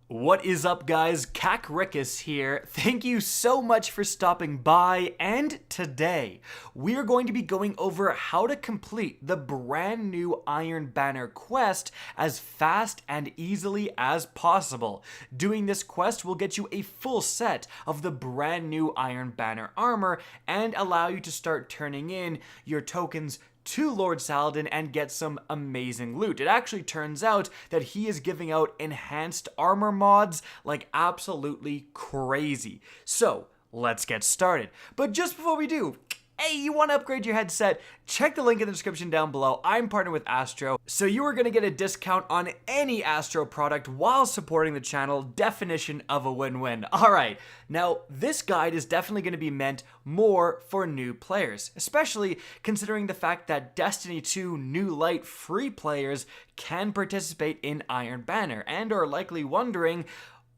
What is up, guys? KackisHD here. Thank you so much for stopping by, and today we are going to be going over how to complete the brand new Iron Banner quest as fast and easily as possible. Doing this quest will get you a full set of the brand new Iron Banner armor and allow you to start turning in your tokens to Lord Saladin and get some amazing loot. It actually turns out that he is giving out enhanced armor mods like absolutely crazy. So let's get started. But just before we do, hey, you want to upgrade your headset? Check the link in the description down below. I'm partnered with ASTRO, so you are going to get a discount on any ASTRO product while supporting the channel. Definition of a win-win. Alright, now this guide is definitely going to be meant more for new players, especially considering the fact that Destiny 2 New Light free players can participate in Iron Banner and are likely wondering,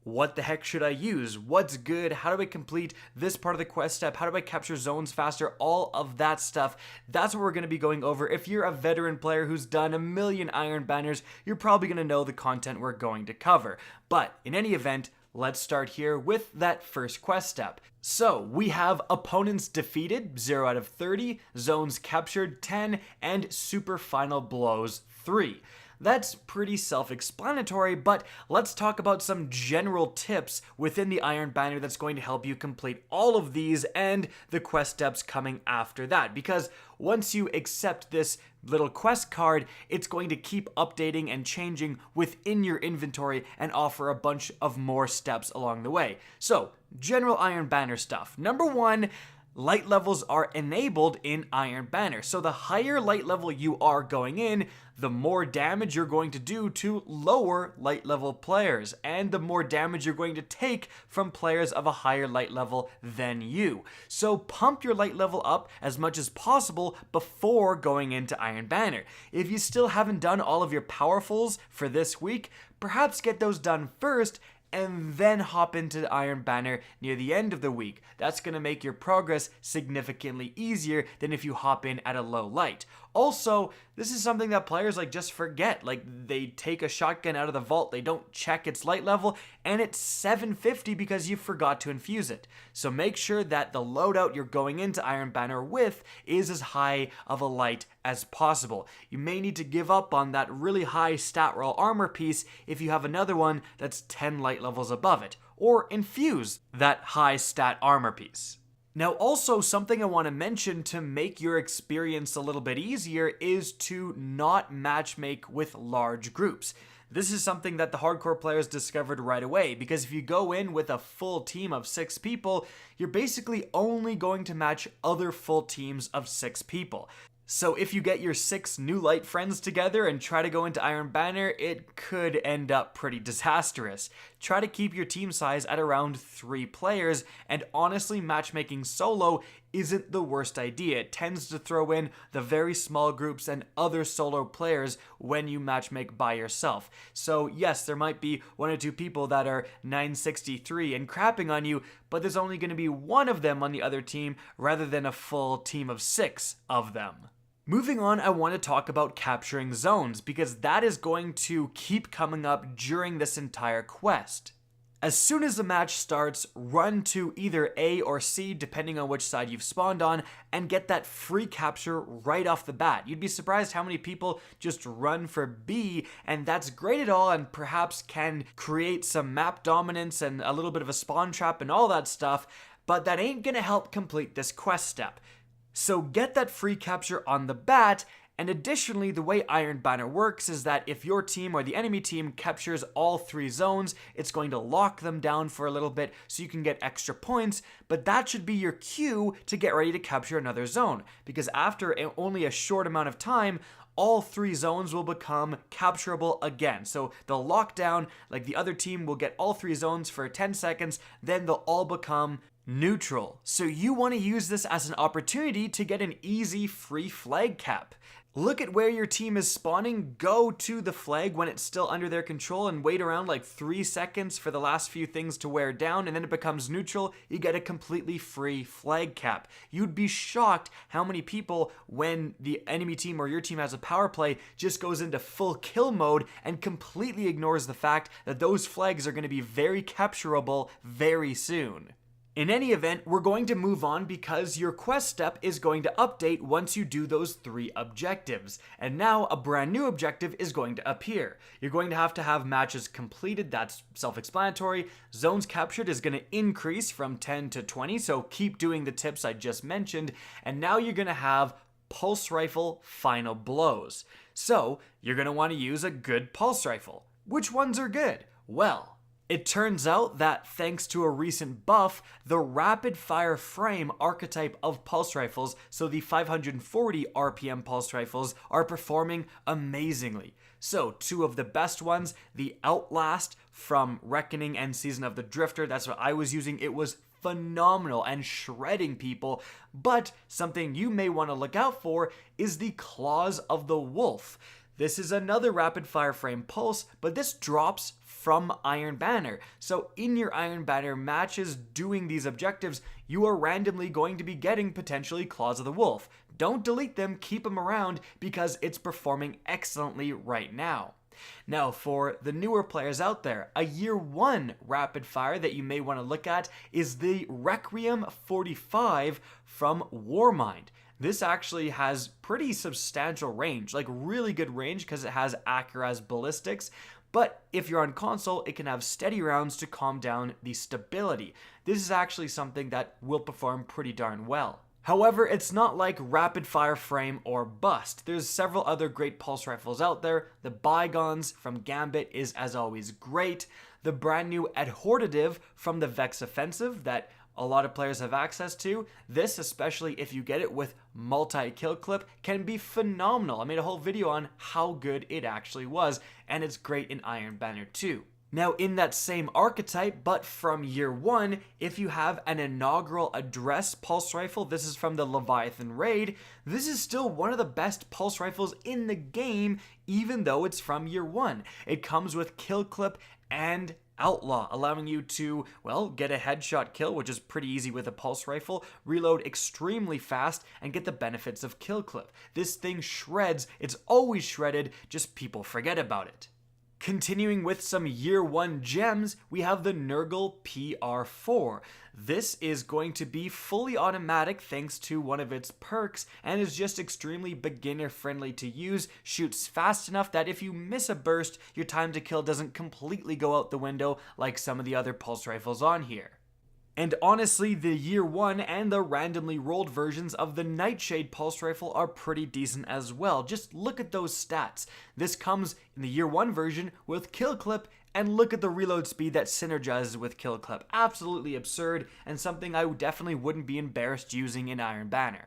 what the heck should I use? What's good? How do I complete this part of the quest step? How do I capture zones faster? All of that stuff. That's what we're going to be going over. If you're a veteran player who's done a million Iron Banners, you're probably going to know the content we're going to cover. But in any event, let's start here with that first quest step. So we have opponents defeated, 0 out of 30, zones captured, 10, and super final blows, 3. That's pretty self-explanatory, but let's talk about some general tips within the Iron Banner that's going to help you complete all of these and the quest steps coming after that. Because once you accept this little quest card, it's going to keep updating and changing within your inventory and offer a bunch of more steps along the way. So, general Iron Banner stuff. Number 1, light levels are enabled in Iron Banner. So the higher light level you are going in, the more damage you're going to do to lower light level players, and the more damage you're going to take from players of a higher light level than you. So pump your light level up as much as possible before going into Iron Banner. If you still haven't done all of your powerfuls for this week, perhaps get those done first and then hop into Iron Banner near the end of the week. That's going to make your progress significantly easier than if you hop in at a low light. Also, this is something that players just forget. They take a shotgun out of the vault, they don't check its light level, and it's 750 because you forgot to infuse it. So make sure that the loadout you're going into Iron Banner with is as high of a light as possible. You may need to give up on that really high stat roll armor piece if you have another one that's 10 light levels above it, or infuse that high stat armor piece. Now, also something I want to mention to make your experience a little bit easier is to not matchmake with large groups. This is something that the hardcore players discovered right away, because if you go in with a full team of 6 people, you're basically only going to match other full teams of 6 people. So if you get your 6 New Light friends together and try to go into Iron Banner, it could end up pretty disastrous. Try to keep your team size at around 3 players, and honestly, matchmaking solo isn't the worst idea. It tends to throw in the very small groups and other solo players when you matchmake by yourself. So yes, there might be 1 or 2 people that are 963 and crapping on you, but there's only going to be 1 of them on the other team rather than a full team of 6 of them. Moving on, I want to talk about capturing zones, because that is going to keep coming up during this entire quest. As soon as the match starts, run to either A or C, depending on which side you've spawned on, and get that free capture right off the bat. You'd be surprised how many people just run for B, and that's great at all, and perhaps can create some map dominance and a little bit of a spawn trap and all that stuff, but that ain't gonna help complete this quest step. So get that free capture on the bat, and additionally, the way Iron Banner works is that if your team or the enemy team captures all 3 zones, it's going to lock them down for a little bit so you can get extra points, but that should be your cue to get ready to capture another zone, because after only a short amount of time, all 3 zones will become capturable again. So they'll lock down, the other team will get all 3 zones for 10 seconds, then they'll all become Neutral. So you want to use this as an opportunity to get an easy free flag cap. Look at where your team is spawning, go to the flag when it's still under their control and wait around like 3 seconds for the last few things to wear down, and then it becomes neutral. You get a completely free flag cap. You'd be shocked how many people, when the enemy team or your team has a power play, just goes into full kill mode and completely ignores the fact that those flags are going to be very capturable very soon. In any event, we're going to move on because your quest step is going to update once you do those 3 objectives. And now a brand new objective is going to appear. You're going to have matches completed, that's self-explanatory. Zones captured is going to increase from 10 to 20, so keep doing the tips I just mentioned. And now you're going to have pulse rifle final blows. So you're going to want to use a good pulse rifle. Which ones are good? Well, it turns out that thanks to a recent buff, the rapid fire frame archetype of pulse rifles, so the 540 RPM pulse rifles, are performing amazingly. So 2 of the best ones, the Outlast from Reckoning and Season of the Drifter, that's what I was using. It was phenomenal and shredding people, but something you may want to look out for is the Claws of the Wolf. This is another rapid fire frame pulse, but this drops from Iron Banner. So in your Iron Banner matches doing these objectives, you are randomly going to be getting potentially Claws of the Wolf. Don't delete them, keep them around because it's performing excellently right now. Now, for the newer players out there, a year 1 rapid fire that you may want to look at is the Requiem 45 from Warmind. This actually has pretty substantial range, like really good range because it has Acura's ballistics. But if you're on console, it can have steady rounds to calm down the stability. This is actually something that will perform pretty darn well. However, it's not like rapid fire frame or bust. There's several other great pulse rifles out there. The Bygones from Gambit is as always great. The brand new Adhortative from the Vex Offensive that a lot of players have access to. This, especially if you get it with multi-kill clip, can be phenomenal. I made a whole video on how good it actually was, and it's great in Iron Banner too. Now, in that same archetype, but from year 1, if you have an inaugural address pulse rifle, this is from the Leviathan Raid, this is still one of the best pulse rifles in the game, even though it's from year 1. It comes with kill clip and Outlaw, allowing you to, well, get a headshot kill, which is pretty easy with a pulse rifle, reload extremely fast, and get the benefits of kill clip. This thing shreds, it's always shredded, just people forget about it. Continuing with some year 1 gems, we have the Nurgle PR4. This is going to be fully automatic thanks to one of its perks and is just extremely beginner friendly to use, shoots fast enough that if you miss a burst, your time to kill doesn't completely go out the window like some of the other pulse rifles on here. And honestly, the year 1 and the randomly rolled versions of the Nightshade pulse rifle are pretty decent as well. Just look at those stats. This comes in the year 1 version with kill clip, and look at the reload speed that synergizes with kill clip. Absolutely absurd, and something I definitely wouldn't be embarrassed using in Iron Banner.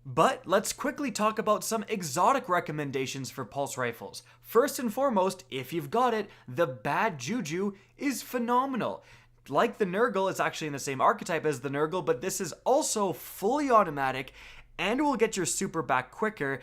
But let's quickly talk about some exotic recommendations for pulse rifles. First and foremost, if you've got it, the Bad Juju is phenomenal. Like the Nurgle, it's actually in the same archetype as the Nurgle, but this is also fully automatic and will get your super back quicker,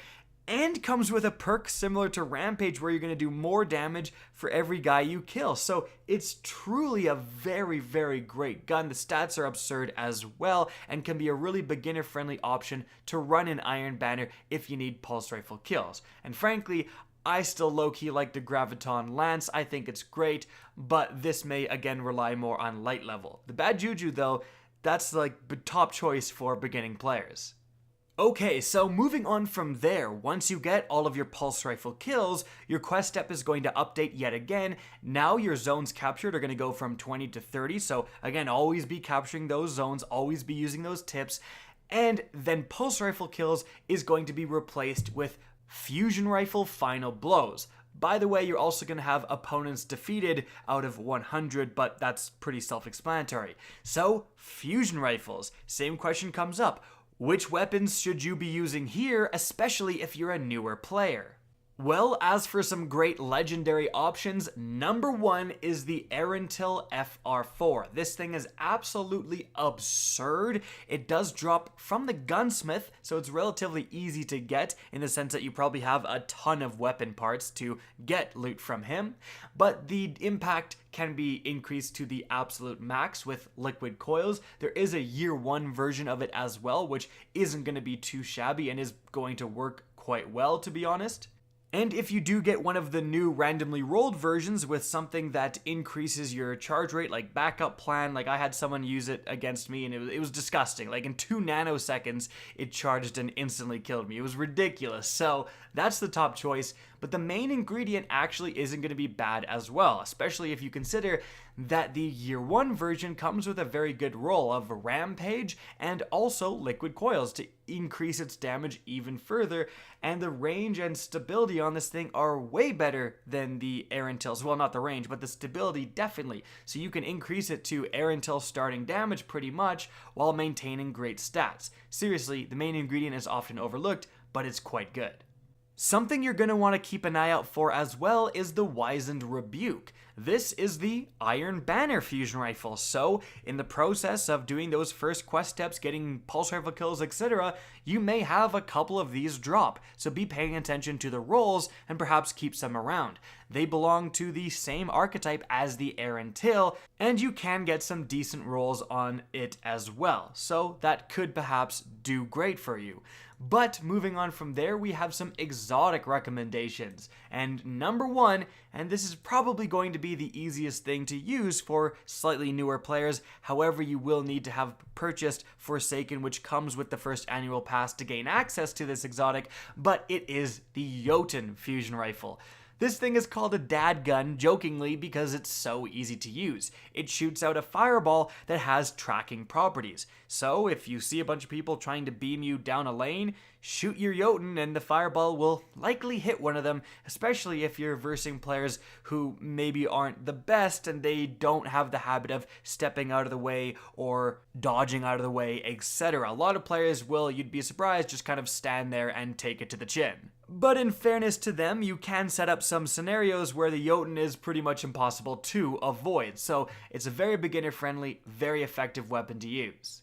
and comes with a perk similar to Rampage where you're going to do more damage for every guy you kill. So it's truly a very, very great gun. The stats are absurd as well and can be a really beginner-friendly option to run in Iron Banner if you need pulse rifle kills. And frankly, I still low-key like the Graviton Lance. I think it's great, but this may again rely more on light level. The Bad Juju though, that's like top choice for beginning players. Okay, so moving on from there, once you get all of your pulse rifle kills, your quest step is going to update yet again. Now your zones captured are going to go from 20 to 30, so again, always be capturing those zones, always be using those tips, and then pulse rifle kills is going to be replaced with fusion rifle final blows. By the way, you're also going to have opponents defeated out of 100, but that's pretty self-explanatory. So, fusion rifles. Same question comes up. Which weapons should you be using here, especially if you're a newer player? Well, as for some great legendary options, number one is the Erentil FR4. This thing is absolutely absurd. It does drop from the gunsmith, so it's relatively easy to get in the sense that you probably have a ton of weapon parts to get loot from him, but the impact can be increased to the absolute max with liquid coils. There is a year one version of it as well, which isn't going to be too shabby and is going to work quite well, to be honest. And if you do get one of the new randomly rolled versions with something that increases your charge rate, like backup plan, like I had someone use it against me and it was disgusting. Like in 2 nanoseconds, it charged and instantly killed me. It was ridiculous. So that's the top choice. But the main ingredient actually isn't going to be bad as well, especially if you consider that the year one version comes with a very good roll of Rampage and also liquid coils to increase its damage even further, and the range and stability on this thing are way better than the Erentils. Well, not the range, but the stability definitely. So you can increase it to Erentil starting damage pretty much while maintaining great stats. Seriously, the main ingredient is often overlooked, but it's quite good. Something you're going to want to keep an eye out for as well is the Wizened Rebuke. This is the Iron Banner fusion rifle, so in the process of doing those first quest steps, getting pulse rifle kills, etc., you may have a couple of these drop, so be paying attention to the rolls and perhaps keep some around. They belong to the same archetype as the Erentil, and you can get some decent rolls on it as well, so that could perhaps do great for you. But moving on from there, we have some exotic recommendations. And number one, and this is probably going to be the easiest thing to use for slightly newer players, however you will need to have purchased Forsaken, which comes with the first annual pass to gain access to this exotic, but it is the Jotun fusion rifle. This thing is called a dad gun jokingly because it's so easy to use. It shoots out a fireball that has tracking properties. So if you see a bunch of people trying to beam you down a lane, shoot your Jotun and the fireball will likely hit one of them, especially if you're versing players who maybe aren't the best and they don't have the habit of stepping out of the way or dodging out of the way, etc. A lot of players will, you'd be surprised, just kind of stand there and take it to the chin. But in fairness to them, you can set up some scenarios where the Jotun is pretty much impossible to avoid, so it's a very beginner-friendly, very effective weapon to use.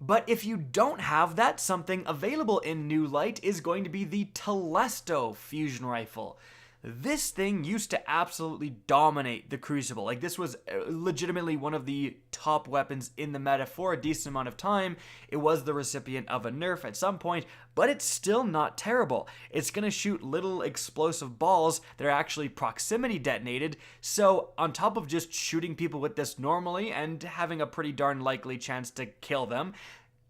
But if you don't have that, something available in New Light is going to be the Telesto fusion rifle. This thing used to absolutely dominate the Crucible. Like, this was legitimately one of the top weapons in the meta for a decent amount of time. It was the recipient of a nerf at some point, but it's still not terrible. It's going to shoot little explosive balls that are actually proximity detonated, so on top of just shooting people with this normally and having a pretty darn likely chance to kill them,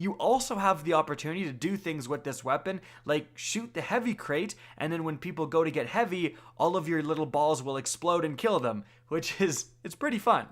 you also have the opportunity to do things with this weapon, like shoot the heavy crate, and then when people go to get heavy, all of your little balls will explode and kill them, it's pretty fun.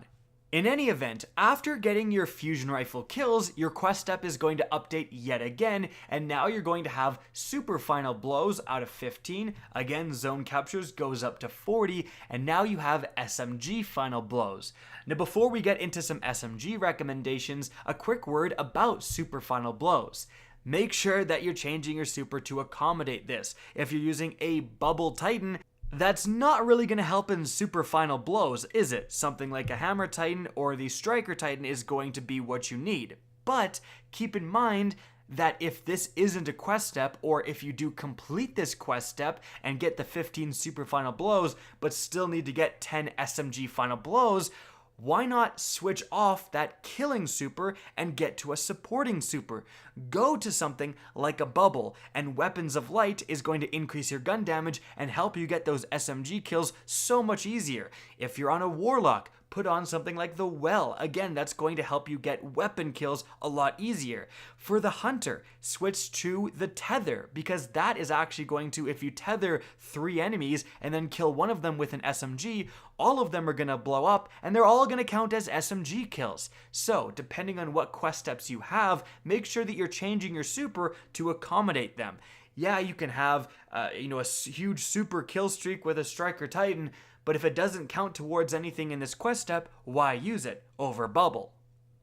In any event, after getting your fusion rifle kills, your quest step is going to update yet again, and now you're going to have super final blows out of 15, again zone captures goes up to 40, and now you have SMG final blows. Now before we get into some SMG recommendations, a quick word about super final blows. Make sure that you're changing your super to accommodate this. If you're using a Bubble Titan, that's not really going to help in super final blows, is it? Something like a Hammer Titan or the Striker Titan is going to be what you need. But keep in mind that if this isn't a quest step, or if you do complete this quest step and get the 15 super final blows, but still need to get 10 SMG final blows, why not switch off that killing super and get to a supporting super? Go to something like a Bubble, and Weapons of Light is going to increase your gun damage and help you get those SMG kills so much easier. If you're on a Warlock, put on something like the Well. Again, that's going to help you get weapon kills a lot easier. For the Hunter, switch to the Tether, because that is actually going to, if you tether 3 enemies and then kill one of them with an SMG, all of them are going to blow up and they're all going to count as SMG kills. So, depending on what quest steps you have, make sure that you're changing your super to accommodate them. Yeah, you can have a huge super kill streak with a Striker Titan, but if it doesn't count towards anything in this quest step, why use it over Bubble?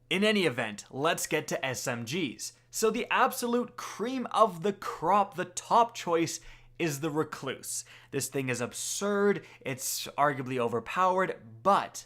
In any event, let's get to SMGs. So the absolute cream of the crop, the top choice, is the Recluse. This thing is absurd, it's arguably overpowered, but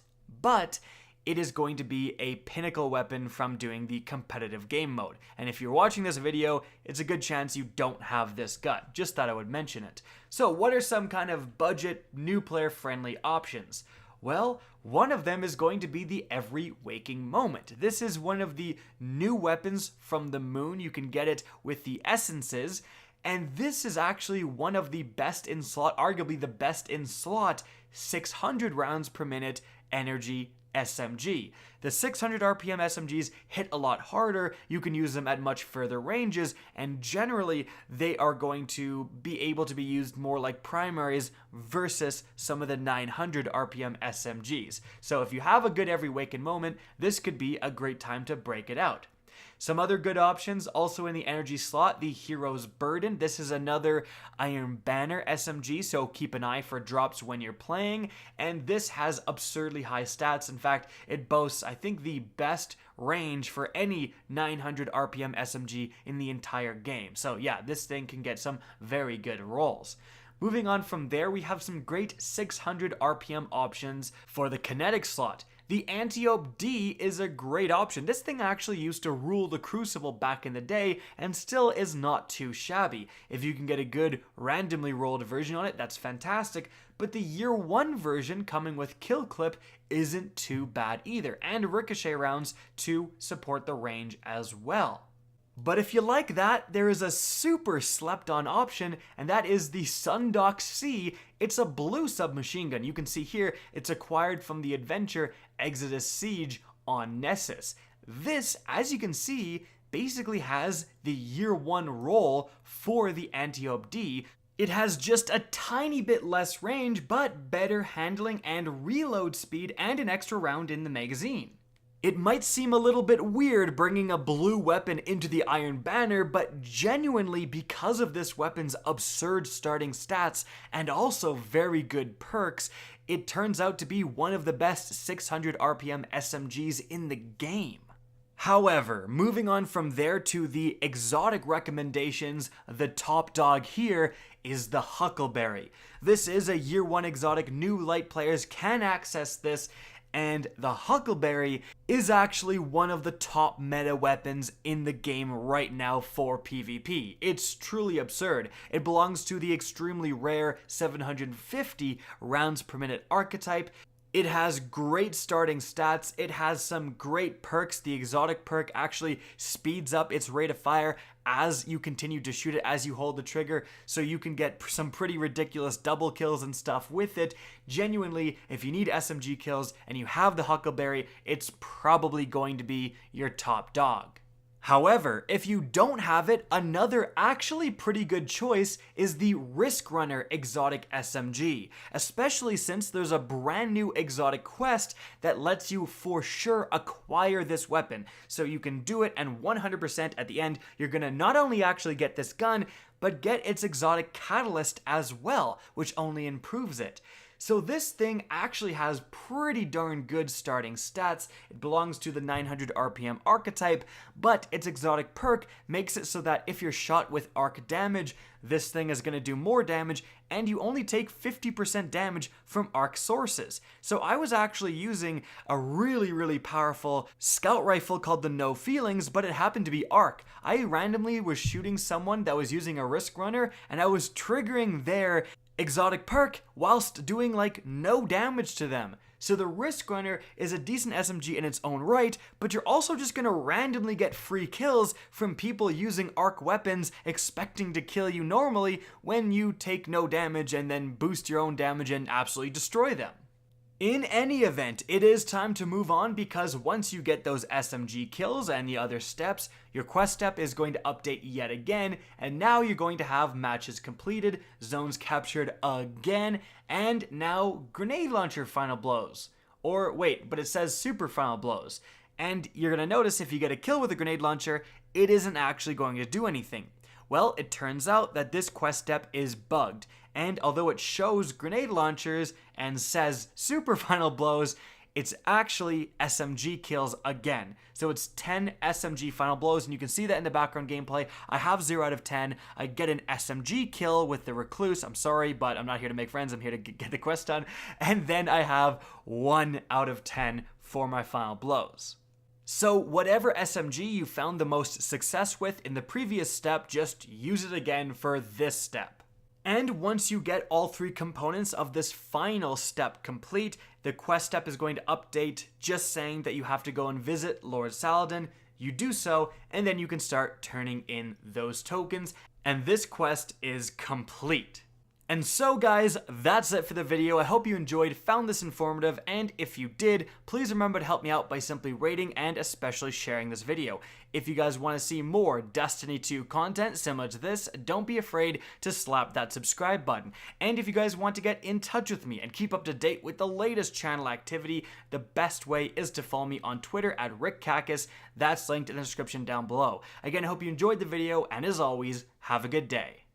it is going to be a pinnacle weapon from doing the competitive game mode. And if you're watching this video, it's a good chance you don't have this gun. Just thought I would mention it. So what are some kind of budget, new player friendly options? Well, one of them is going to be the Every Waking Moment. This is one of the new weapons from the moon. You can get it with the essences. And this is actually one of the best in slot, arguably the best in slot, 600 rounds per minute energy SMG. The 600 RPM SMGs hit a lot harder, you can use them at much further ranges, and generally they are going to be able to be used more like primaries versus some of the 900 RPM SMGs. So if you have a good Every Waking Moment, this could be a great time to break it out. Some other good options also in the energy slot, the Hero's Burden. This is another Iron Banner SMG, so keep an eye for drops when you're playing. And this has absurdly high stats. In fact, it boasts, I think, the best range for any 900 RPM SMG in the entire game. So yeah, this thing can get some very good rolls. Moving on from there, we have some great 600 RPM options for the kinetic slot. The Antiope D is a great option. This thing actually used to rule the Crucible back in the day and still is not too shabby. If you can get a good randomly rolled version on it, that's fantastic, but the year 1 version coming with kill clip isn't too bad either, and ricochet rounds to support the range as well. But if you like that, there is a super slept on option, and that is the Sundok C. It's a blue submachine gun. You can see here, it's acquired from the adventure Exodus Siege on Nessus. This, as you can see, basically has the year 1 roll for the Antiope D. It has just a tiny bit less range, but better handling and reload speed and an extra round in the magazine. It might seem a little bit weird bringing a blue weapon into the Iron Banner, but genuinely because of this weapon's absurd starting stats and also very good perks, it turns out to be one of the best 600 RPM SMGs in the game. However, moving on from there to the exotic recommendations, the top dog here is the Huckleberry. This is a year 1 exotic, new light players can access this, and the Huckleberry is actually one of the top meta weapons in the game right now for PvP. It's truly absurd. It belongs to the extremely rare 750 rounds per minute archetype. It has great starting stats, it has some great perks. The exotic perk actually speeds up its rate of fire as you continue to shoot it as you hold the trigger, so you can get some pretty ridiculous double kills and stuff with it. Genuinely, if you need SMG kills and you have the Huckleberry, it's probably going to be your top dog. However, if you don't have it, another actually pretty good choice is the Risk Runner exotic SMG, especially since there's a brand new exotic quest that lets you for sure acquire this weapon. So you can do it, and 100% at the end, you're gonna not only actually get this gun, but get its exotic catalyst as well, which only improves it. So this thing actually has pretty darn good starting stats. It belongs to the 900 RPM archetype, but its exotic perk makes it so that if you're shot with arc damage, this thing is going to do more damage, and you only take 50% damage from arc sources. So I was actually using a really powerful scout rifle called the No Feelings, but it happened to be arc. I randomly was shooting someone that was using a Risk Runner, and I was triggering their exotic perk whilst doing like no damage to them. So the Risk Runner is a decent SMG in its own right, but you're also just gonna randomly get free kills from people using arc weapons expecting to kill you normally when you take no damage and then boost your own damage and absolutely destroy them. In any event, it is time to move on, because once you get those SMG kills and the other steps, your quest step is going to update yet again, and now you're going to have matches completed, zones captured again, and now grenade launcher final blows. Or wait, but it says super final blows. And you're going to notice if you get a kill with a grenade launcher, it isn't actually going to do anything. Well, it turns out that this quest step is bugged, and although it shows grenade launchers and says super final blows, it's actually SMG kills again. So it's 10 SMG final blows, and you can see that in the background gameplay. I have 0 out of 10. I get an SMG kill with the Recluse. I'm sorry, but I'm not here to make friends. I'm here to get the quest done. And then I have 1 out of 10 for my final blows. So whatever SMG you found the most success with in the previous step, just use it again for this step. And once you get all 3 components of this final step complete, the quest step is going to update just saying that you have to go and visit Lord Saladin. You do so, and then you can start turning in those tokens, and this quest is complete. And so guys, that's it for the video. I hope you enjoyed, found this informative, and if you did, please remember to help me out by simply rating and especially sharing this video. If you guys want to see more Destiny 2 content similar to this, don't be afraid to slap that subscribe button. And if you guys want to get in touch with me and keep up to date with the latest channel activity, the best way is to follow me on Twitter at RickKackis. That's linked in the description down below. Again, I hope you enjoyed the video, and as always, have a good day.